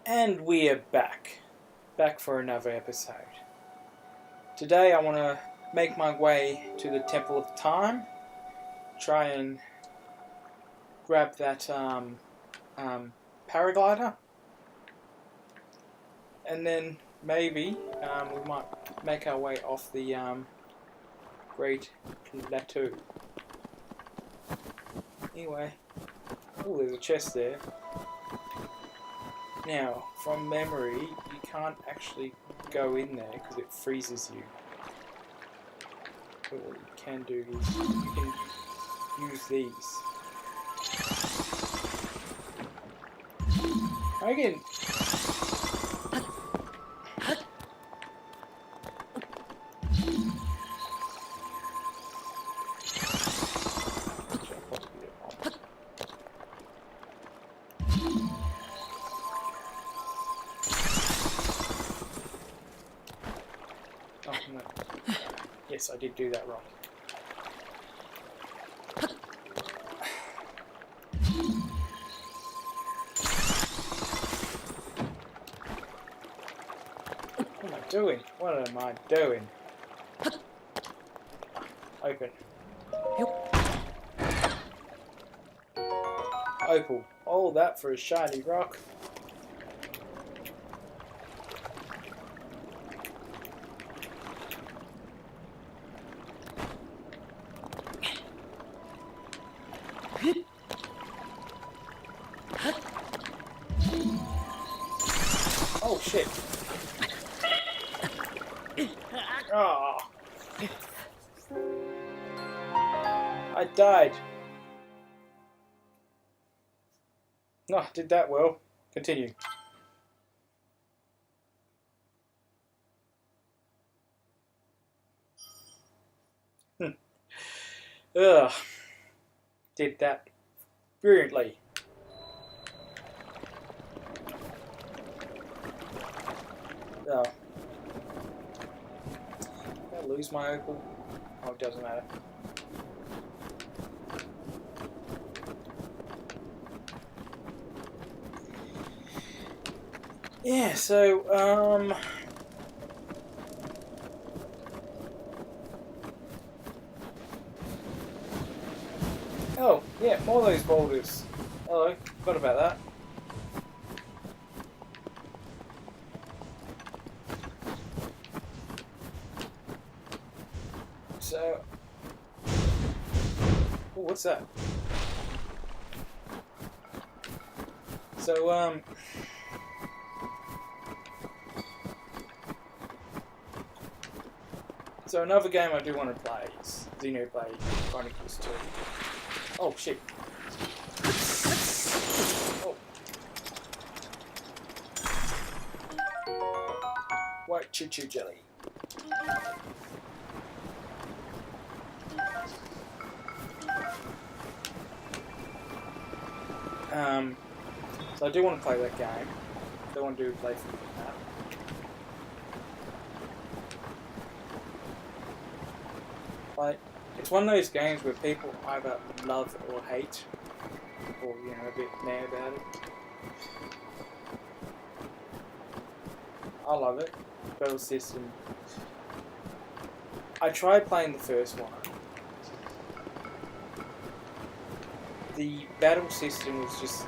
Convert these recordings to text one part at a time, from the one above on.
And we are back for another episode. Today I want to make my way to the Temple of Time, try and grab that paraglider, and then maybe we might make our way off the Great Plateau. Anyway, oh, there's a chest there. Now, from memory, you can't actually go in there because it freezes you. But what you can do is you can use these. I can... Oh, no. Yes, I did do that wrong. What am I doing? What am I doing? Open. Opal. All that for a shiny rock. Oh shit. Oh. I died. No, did that well. Continue. Ugh. Did that brilliantly. Oh. Did I lose my opal? Oh, it doesn't matter. Yeah, so, oh, yeah, more of those boulders. Hello, forgot about that. So... Oh, what's that? So, So another game I do want to play is Xenoblade Chronicles 2. Oh shit. Oh. White choo-choo jelly. So I do want to play that game. I don't want to do a playthrough of that. Like, it's one of those games where people either love or hate, or, you know, a bit mad about it. I love it. Battle system. I tried playing the first one. The battle system was just...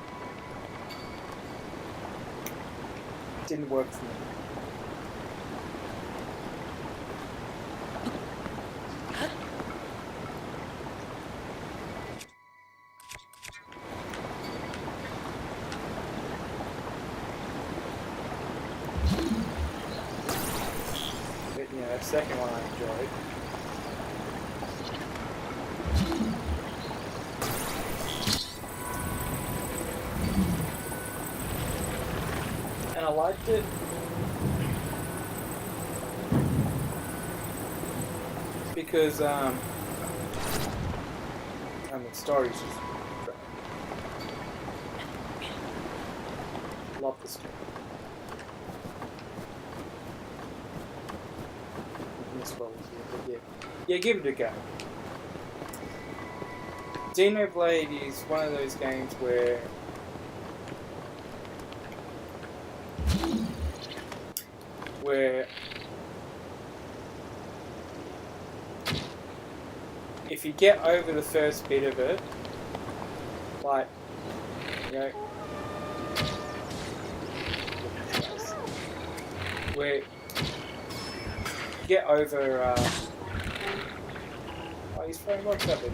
didn't work for me. But, you know, the second one I enjoyed. And I liked it. Because, the story's just great. Love the story. Yeah, give it a go. Xenoblade is one of those games where where if you get over the first bit of it, like, you know, where you get over, oh, he's throwing rocks at me.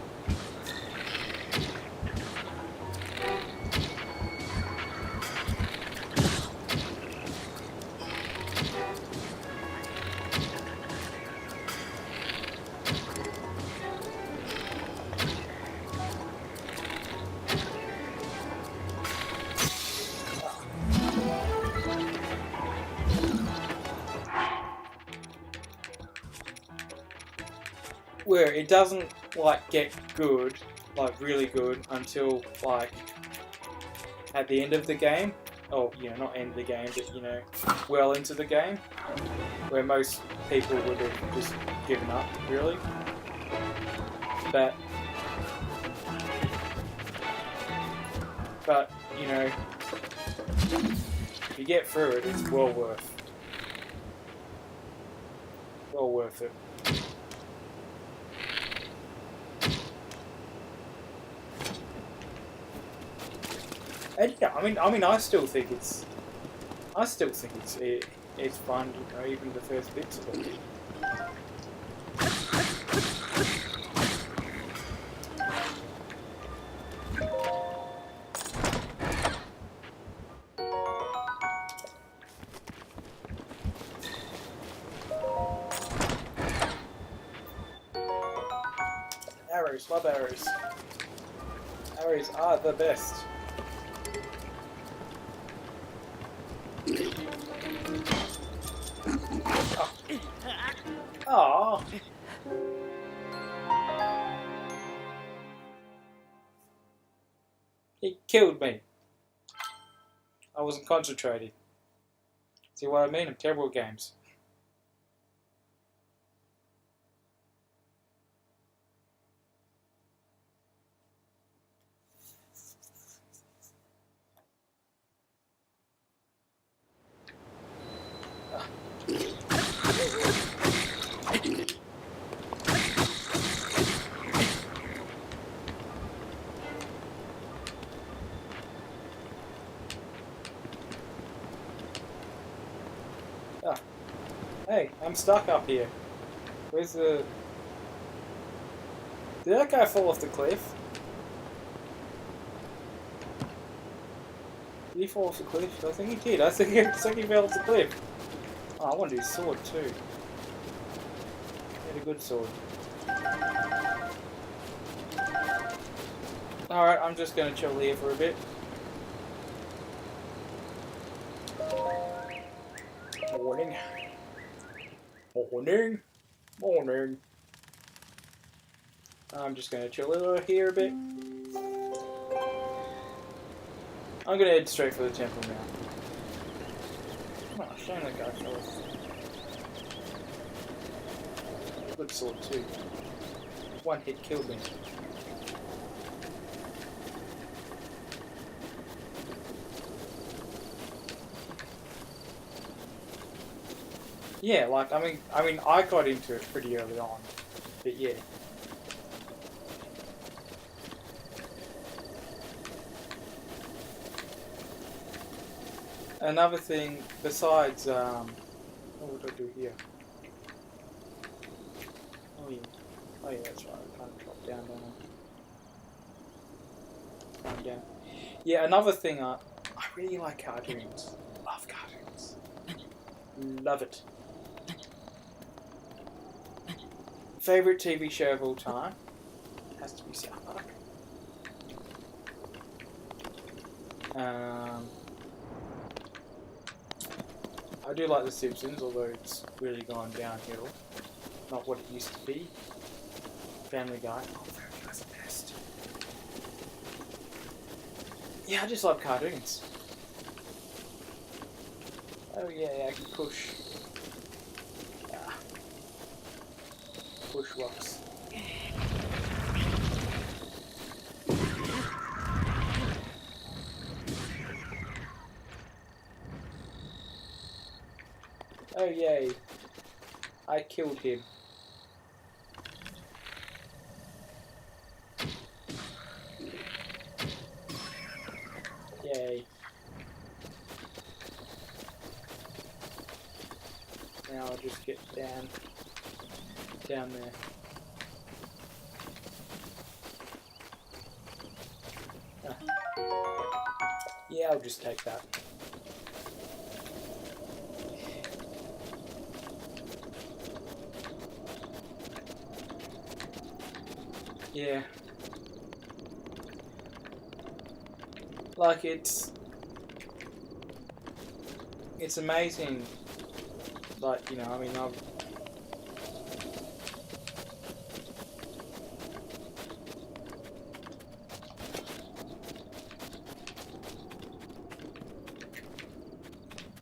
Where it doesn't like get good, like really good, until like at the end of the game. Oh, you know, not end of the game, but you know, well into the game, where most people would have just given up, really. But you know, if you get through it, it's well worth it. And yeah, I mean, I still think it's fun, you know, even the first bits of it. Arrows, love arrows. Arrows are the best. Oh. He killed me. I wasn't concentrating. See what I mean? I'm terrible at games. Hey, I'm stuck up here. Where's the... Did that guy fall off the cliff? Did he fall off the cliff? I think he did. I think he fell off the cliff. Oh, I wanted his sword too. He had a good sword. Alright, I'm just going to chill here for a bit. Morning. Morning. Morning. I'm just going to chill over here a bit. I'm going to head straight for the temple now. Oh, shame that guy fell off. Good sword too. One hit killed me. Yeah, like I mean, I got into it pretty early on, but yeah. Another thing besides, what would I do here? Oh yeah, that's right. I can't drop down there. Climb down. Yeah, another thing. I really like cartoons. Love cartoons. Love it. Favorite TV show of all time has to be South Park. I do like The Simpsons, although it's really gone downhill. Not what it used to be. Family Guy. Oh, Family Guy's the best. Yeah, I just love cartoons. Oh yeah, I can push. Push rocks. Oh yay. I killed him. Yay. Now I'll just get down there. Yeah, I'll just take that. Yeah. Like it's amazing. Like, you know, I mean,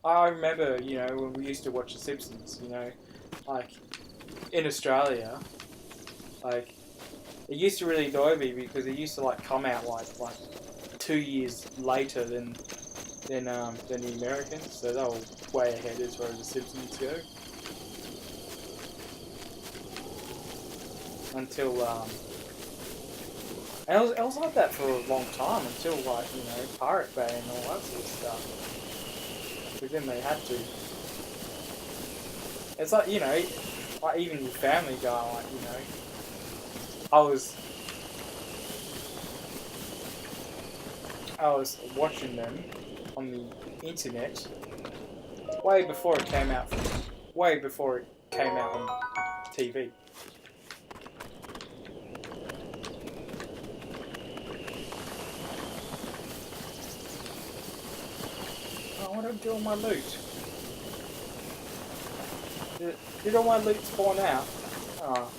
I remember, you know, when we used to watch The Simpsons, you know, like, in Australia, like, it used to really annoy me because it used to, like, come out, like 2 years later than the Americans, so they were way ahead as far as The Simpsons go. Until, and it was like that for a long time, until, like, you know, Pirate Bay and all that sort of stuff. Because then they had to. It's like, you know, like even with Family Guy, like, you know, I was watching them on the internet way before it came out on TV. Oh, what do I do on my loot? Did all my loot spawn out? Oh.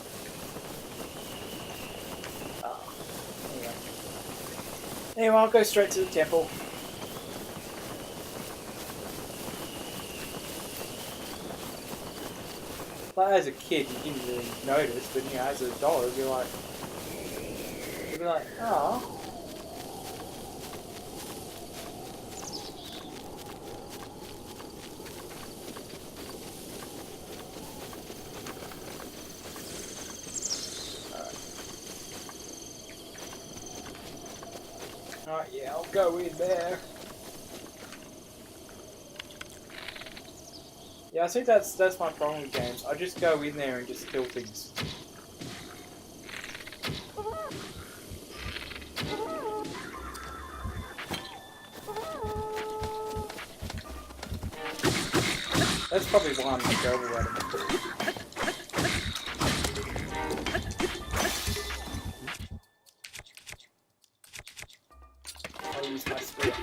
Anyway, I'll go straight to the temple. Like, as a kid, you didn't really notice, but, you know, as an adult, you'd be like, oh. Alright, yeah, I'll go in there. Yeah, I think that's my problem with games. I just go in there and just kill things. That's probably why I'm terrible at it. I'll use my spear.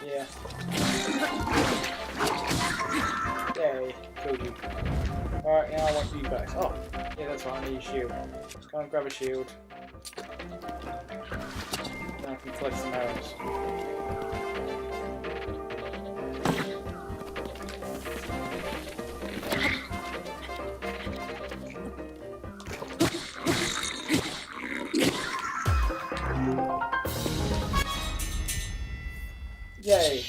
Yeah. Yay, killed you. Alright, now I want you back. Oh, yeah, that's right, I need a shield. Go and grab a shield. Then I can collect some arrows. Yay!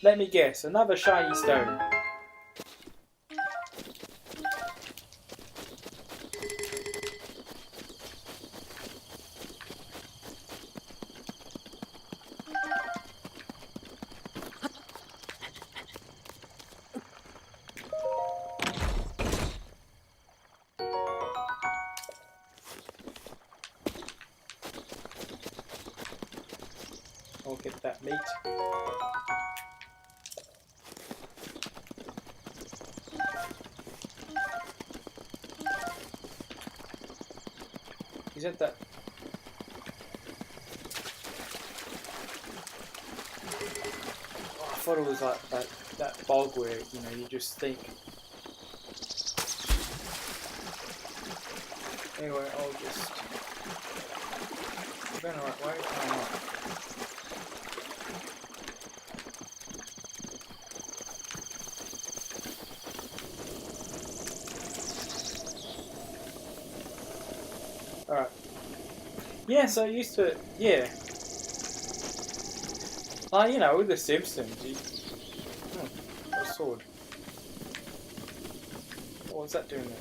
Let me guess, another shiny stone. I'll get that meat. Isn't that... Oh, I thought it was like that bog where, you know, you just think. Anyway, I'll just... I'm going the right way? Oh, no. Alright. Yeah, so I used to, yeah. Like, you know, with The Simpsons, a sword. What was that doing there?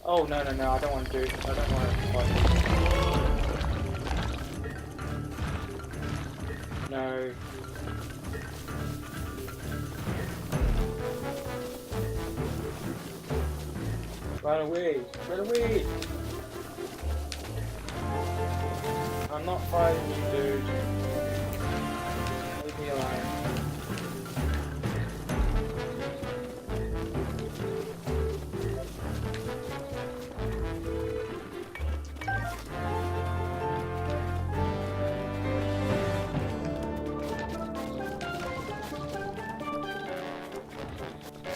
Oh, no, no, no, I don't want to do it. I don't want to fight it. No. Run away! Run away! I'm not fighting you, dude. Leave me alone.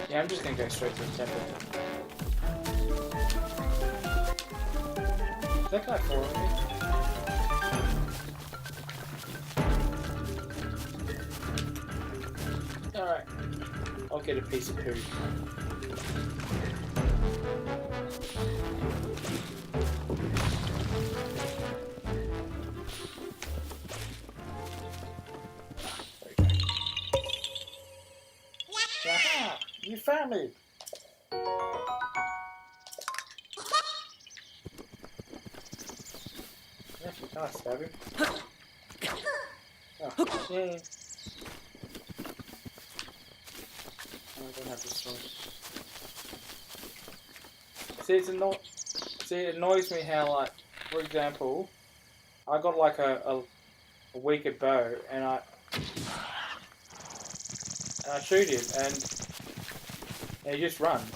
Yeah, I'm just gonna go straight to the temple. Is that guy following me? Alright. I'll get a piece of poo. Aha! You found me! Actually, can I stab him? Oh, yeah. I don't have this one. See, it annoys me how, like, for example, I got like a weaker bow, and I shoot him, and he just runs.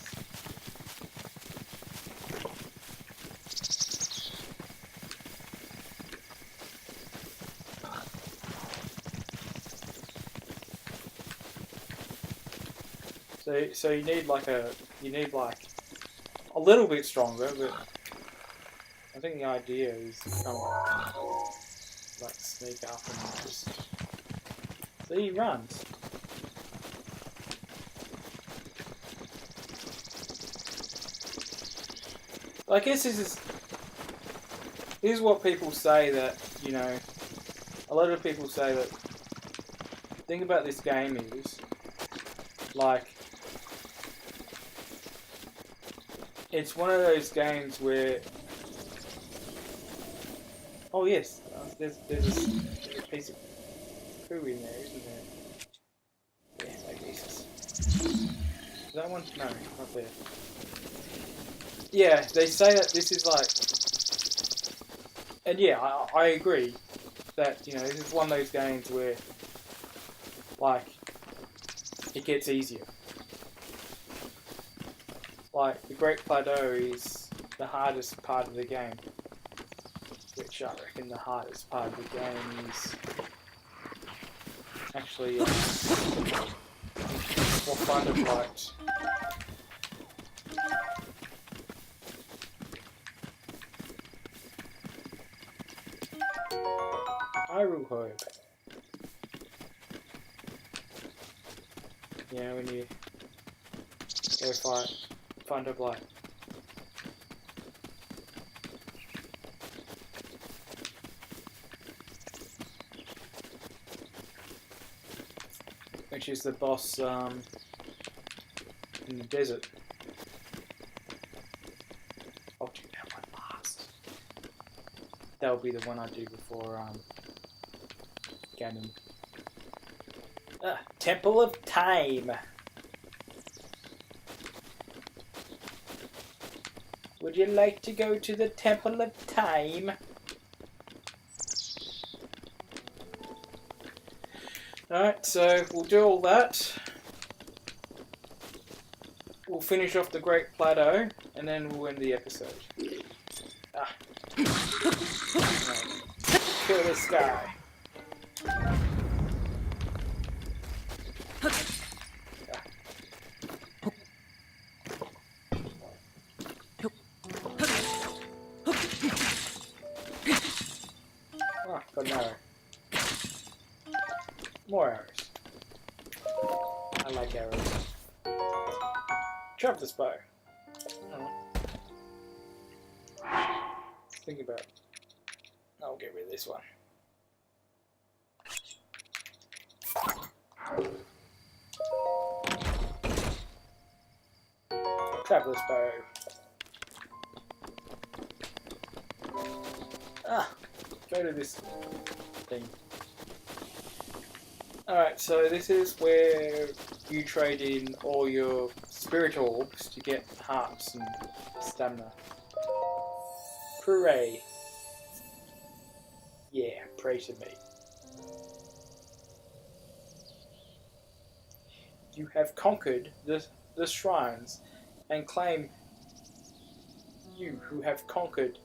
So you need like a little bit stronger, but I think the idea is to kind of like sneak up and just see, he runs. I guess this is what people say, that, you know, a lot of people say that the thing about this game is, like, it's one of those games where, oh yes, there's a piece of poo in there, isn't there? Yeah, like Jesus. Is that one? No, not there. Yeah, they say that this is like, and yeah, I agree that, you know, this is one of those games where, like, it gets easier. Like, the Great Plateau is the hardest part of the game, which I reckon the hardest part of the game is actually more fun to fight. Hyrule Herb. Yeah, when you go fight Thunder Blight. Which is the boss in the desert. I'll do that one last. That'll be the one I do before Ganon. Temple of Time. Would you like to go to the Temple of Time? Alright, so we'll do all that. We'll finish off the Great Plateau, and then we'll end the episode. Kill this guy. Got an arrow. More arrows. I like arrows. Traveler's bow. Think about it. I'll get rid of this one. Traveler's bow. Go to this thing. Alright, so this is where you trade in all your spirit orbs to get hearts and stamina. Hooray! Yeah, pray to me. You have conquered the shrines and claim you who have conquered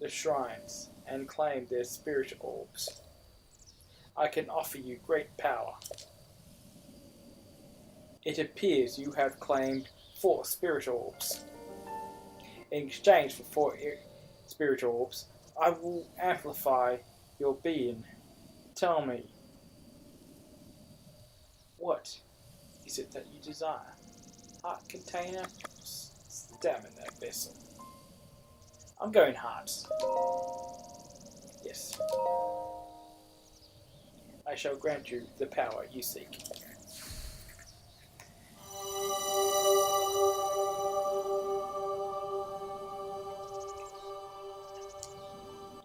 the shrines and claim their spirit orbs. I can offer you great power. It appears you have claimed 4 spirit orbs. In exchange for 4 spirit orbs, I will amplify your being. Tell me, what is it that you desire? Heart container? Stamina vessel. I'm going hearts. Yes. I shall grant you the power you seek.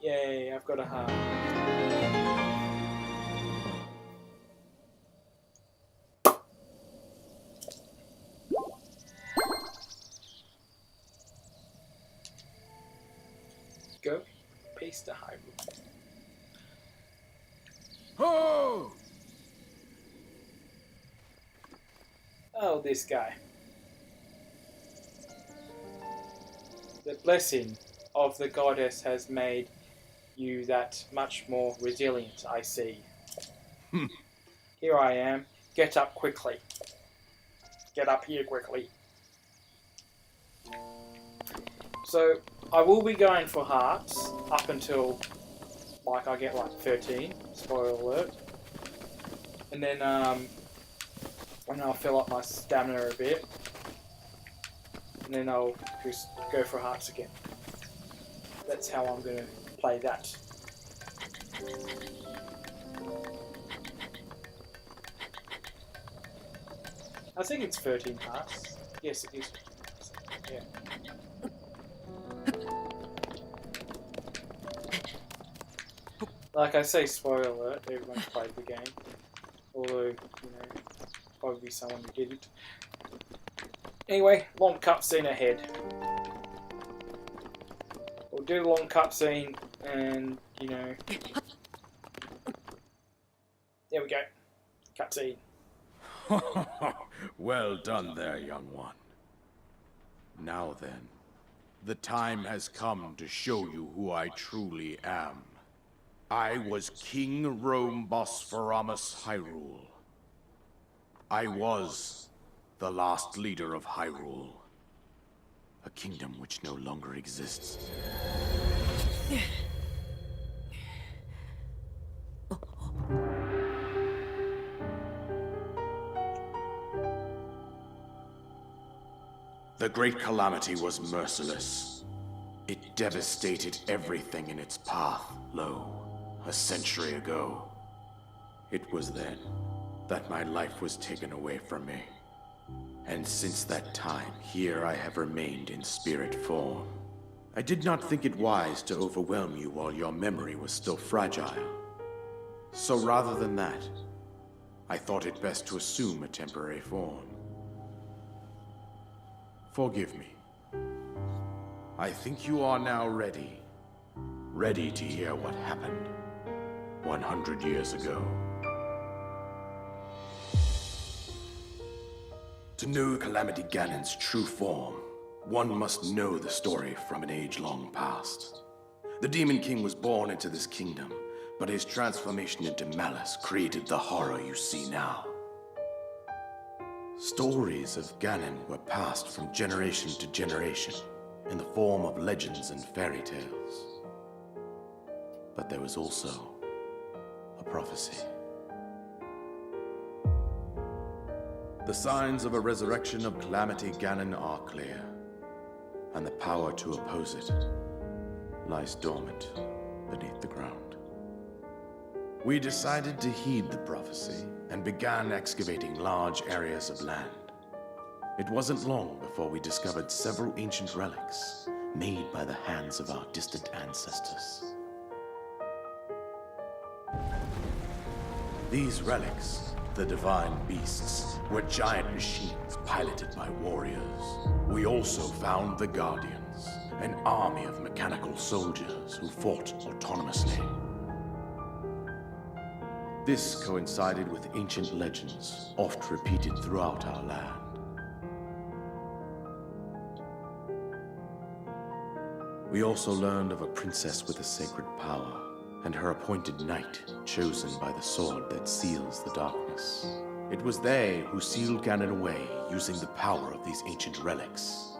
Yay, I've got a heart. Go. Peace to Hyrule. Oh! Oh, this guy. The blessing of the goddess has made you that much more resilient, I see. Here I am. Get up quickly. Get up here quickly. So, I will be going for hearts up until, like, I get like 13. Spoiler alert. And then, and I'll fill up my stamina a bit. And then I'll just go for hearts again. That's how I'm going to play that. I think it's 13 hearts. Yes, it is. Yeah. Like I say, spoiler alert, everyone's played the game. Although, you know, probably someone who didn't. Anyway, long cutscene ahead. We'll do the long cutscene and, you know... There we go. Cutscene. Well done there, young one. Now then, the time has come to show you who I truly am. I was King Rhoam Bosphoramus Hyrule. I was the last leader of Hyrule, a kingdom which no longer exists. The Great Calamity was merciless. It devastated everything in its path, lo, a century ago. It was then that my life was taken away from me. And since that time, here I have remained in spirit form. I did not think it wise to overwhelm you while your memory was still fragile. So rather than that, I thought it best to assume a temporary form. Forgive me. I think you are now ready. Ready to hear what happened 100 years ago. To know Calamity Ganon's true form, one must know the story from an age-long past. The Demon King was born into this kingdom, but his transformation into malice created the horror you see now. Stories of Ganon were passed from generation to generation in the form of legends and fairy tales. But there was also a prophecy. The signs of a resurrection of Calamity Ganon are clear, and the power to oppose it lies dormant beneath the ground. We decided to heed the prophecy and began excavating large areas of land. It wasn't long before we discovered several ancient relics made by the hands of our distant ancestors. These relics, the divine beasts, were giant machines piloted by warriors. We also found the Guardians, an army of mechanical soldiers who fought autonomously. This coincided with ancient legends, oft repeated throughout our land. We also learned of a princess with a sacred power, and her appointed knight, chosen by the sword that seals the darkness. It was they who sealed Ganon away using the power of these ancient relics.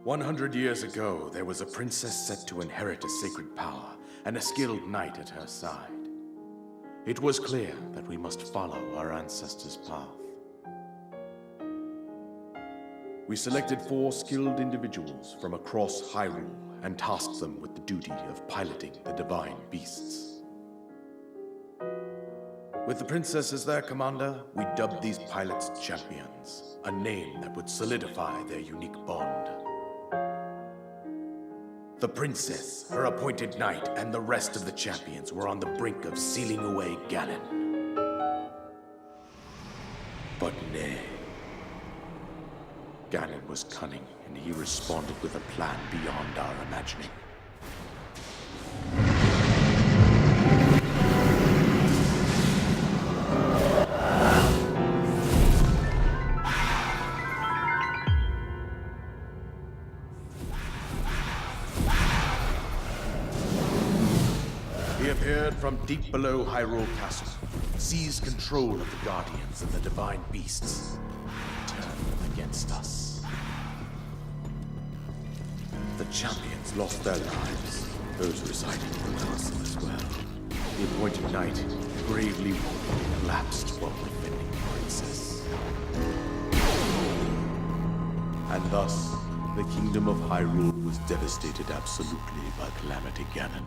100 years ago, there was a princess set to inherit a sacred power and a skilled knight at her side. It was clear that we must follow our ancestors' path. We selected 4 skilled individuals from across Hyrule and tasked them with the duty of piloting the divine beasts. With the princess as their commander, we dubbed these pilots champions, a name that would solidify their unique bond. The princess, her appointed knight, and the rest of the champions were on the brink of sealing away Ganon. But nay. Ganon was cunning, and he responded with a plan beyond our imagining. He appeared from deep below Hyrule Castle, seized control of the Guardians and the Divine Beasts, turned them against us. The champions lost their lives, those residing in the castle as well. The appointed knight, gravely wounded, collapsed while defending the princess. And thus, the kingdom of Hyrule was devastated absolutely by Calamity Ganon.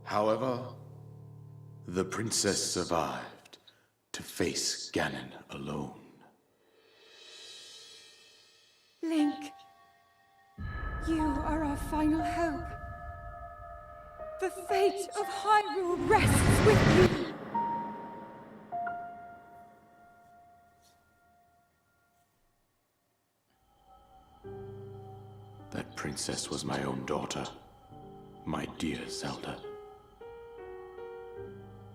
However, the princess survived to face Ganon alone. Link, you are our final hope. The fate of Hyrule rests with you. That princess was my own daughter, my dear Zelda.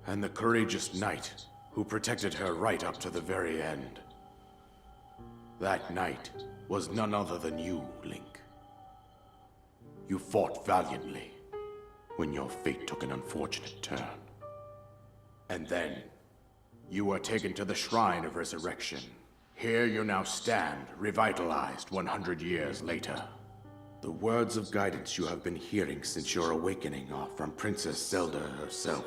And the courageous knight who protected her right up to the very end. That knight was none other than you, Link. You fought valiantly when your fate took an unfortunate turn. And then, you were taken to the Shrine of Resurrection. Here you now stand, revitalized 100 years later. The words of guidance you have been hearing since your awakening are from Princess Zelda herself.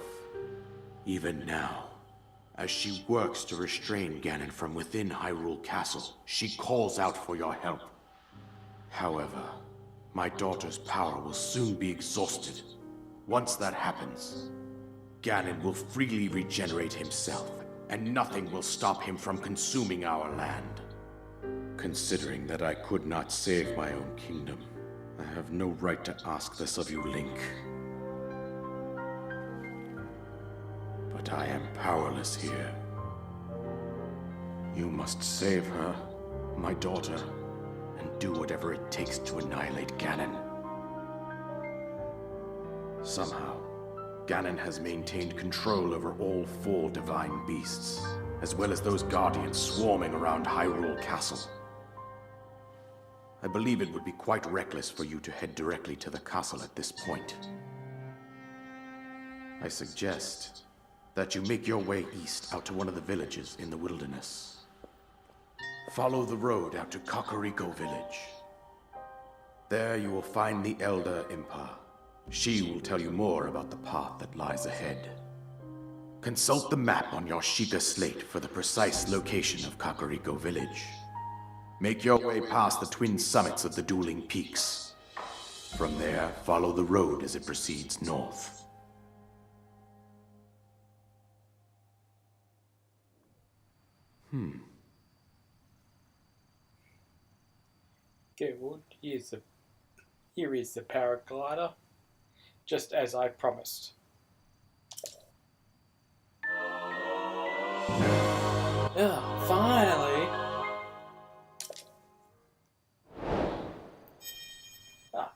Even now, as she works to restrain Ganon from within Hyrule Castle, she calls out for your help. However, my daughter's power will soon be exhausted. Once that happens, Ganon will freely regenerate himself, and nothing will stop him from consuming our land. Considering that I could not save my own kingdom, I have no right to ask this of you, Link. But I am powerless here. You must save her, my daughter, and do whatever it takes to annihilate Ganon. Somehow, Ganon has maintained control over all 4 divine beasts, as well as those guardians swarming around Hyrule Castle. I believe it would be quite reckless for you to head directly to the castle at this point. I suggest that you make your way east out to one of the villages in the wilderness. Follow the road out to Kakariko Village. There you will find the Elder Impa. She will tell you more about the path that lies ahead. Consult the map on your Sheikah slate for the precise location of Kakariko Village. Make your way past the twin summits of the dueling peaks. From there, follow the road as it proceeds north. Okay, well, here is the paraglider, just as I promised. Oh, finally!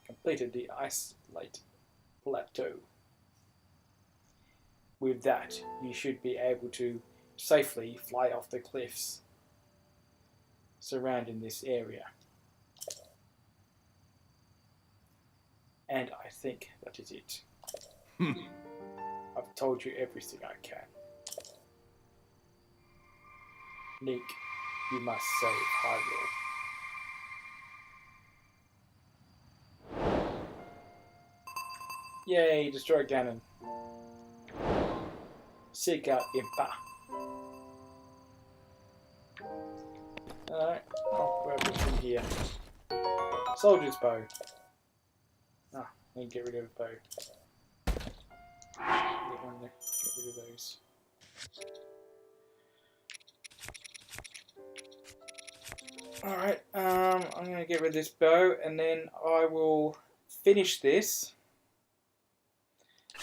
Completed the isolate plateau. With that, you should be able to safely fly off the cliffs surrounding this area. And I think that is it. I've told you everything I can. Link, you must save Hyrule. Yay, destroy Ganon. Seek out Impa. Alright, I'll grab this from here. Soldier's bow. I need to get rid of the bow. Get rid of those. Alright, I'm going to get rid of this bow and then I will finish this.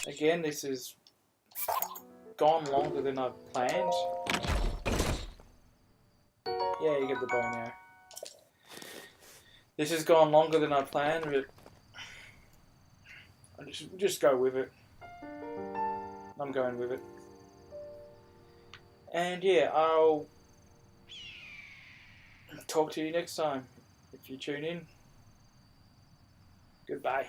Again, this has gone longer than I've planned. Yeah, you get the bow now. This has gone longer than I planned, but I just go with it. I'm going with it. And yeah, I'll talk to you next time if you tune in. Goodbye.